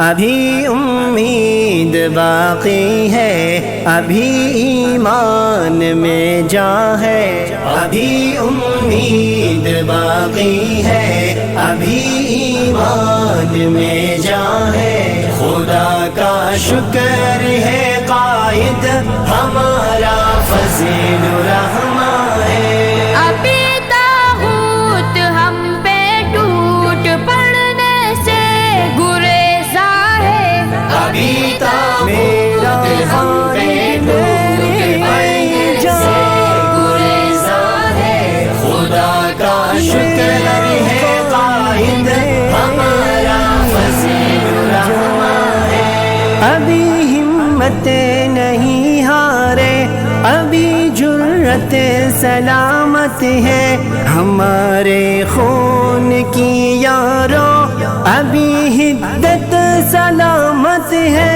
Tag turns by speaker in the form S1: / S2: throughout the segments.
S1: ابھی امید باقی ہے، ابھی ایمان میں جان ہے، ابھی امید باقی ہے، ابھی ایمان میں جان ہے۔ خدا کا شکر ہے قائد ہمارا فضل الرحمن ہے۔
S2: ابھی طاغوت ہم پہ ٹوٹ پڑنے سے گریزا ہے،
S1: ابھی طاغوت ہم پہ ٹوٹ پڑنے سے گریزا ہے۔ خدا کا شکر ہے قائد ہمارا فضل الرحمن ہے۔ ابھی ہمت نہیں ہارے، ابھی جرت سلامت ہے، ہمارے خون کی یاروں ابھی حدت سلامت ہے،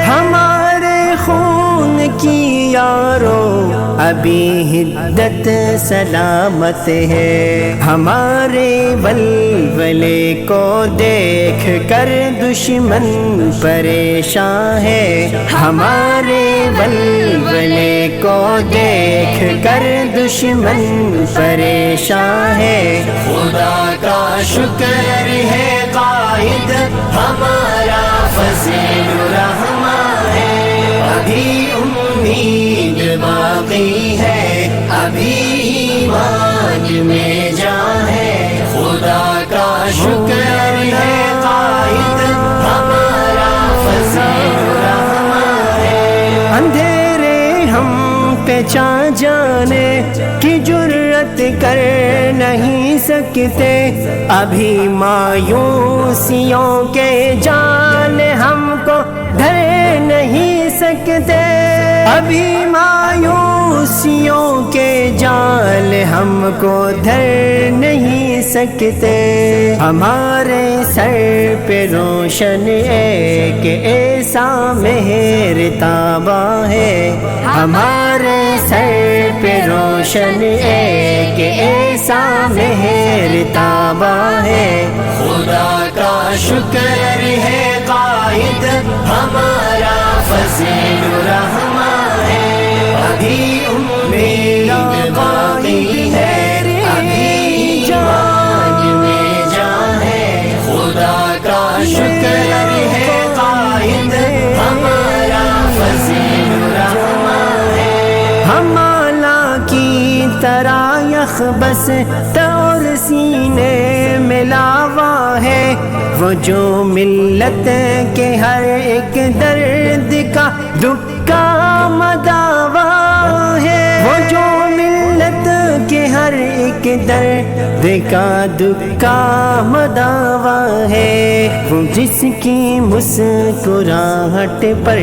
S1: ہمارے خون کی یاروں ابھی حدت سلامت ہے۔ ہمارے ولولے کو دیکھ کر دشمن پریشان ہے، ہمارے ولولے کو دیکھ کر دشمن پریشان ہے۔ خدا کا شکر ہے قائد ہمارا فضل الرحمن ہے۔ ابھی امید باقی ہے، ابھی ایمان میں جان ہے۔ خدا کا شکر ہے قائد ہمارا فضل الرحمن ہے۔ اندھیرے ہم پہ چاہ جانے کی جرت کر نہیں سکتے، ابھی مایوسیوں کے جال ہم کو ڈھر نہیں سکتے، ابھی مایوسیوں کے جال ہم کو دھر نہیں سکتے۔ ہمارے سر پہ روشن ایک ایسا مہر تابا ہے، ہمارے سر پہ روشن ایک ایسا مہر تابا ہے۔ خدا کا شکر ہے قائد ہمارا فضل الرحمن ہے۔ ابھی امید باقی ہے، ابھی ایمان میں جان ہے۔ خدا کا شکر ہے قائد ہمارا فضل الرحمن ہے۔ ہم اعلیٰ کی طرح یخ بس اور سینے میں لاوا ہے، وہ جو ملت کے ہر ایک درد کا دکھا مداوا ہے، وہ جو ملت کے ہر ایک درد کا دکھا مداوا ہے، وہ جس کی مسکراہٹ پر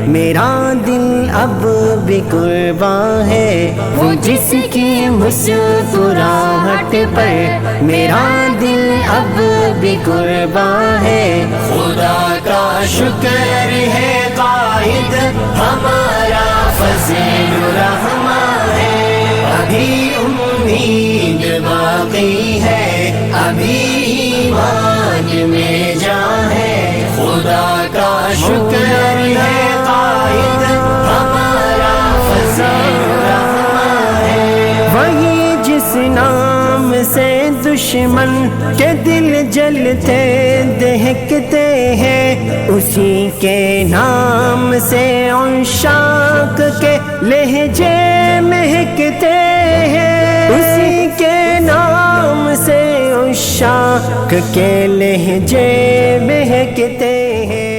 S1: میرا دل اب بھی قرباں ہے، وہ جس کی مسکراہٹ پر میرا دل اب بھی قرباں ہے۔ خدا کا شکر ہے قائد ہمارا فضل الرحمن ہے۔ ابھی امید باقی ہے، ابھی ایمان میں جان ہے۔ خدا کا شکر ہے قائد ہمارا فضل الرحمن ہے۔ وہی جس نام سے دشمن کے دل جلتے دہکتے ہیں، اسی کے نام سے عشاق کے لہجے مہکتے ہیں، اسی کے نام سے عشاق کے لہجے مہکتے ہیں۔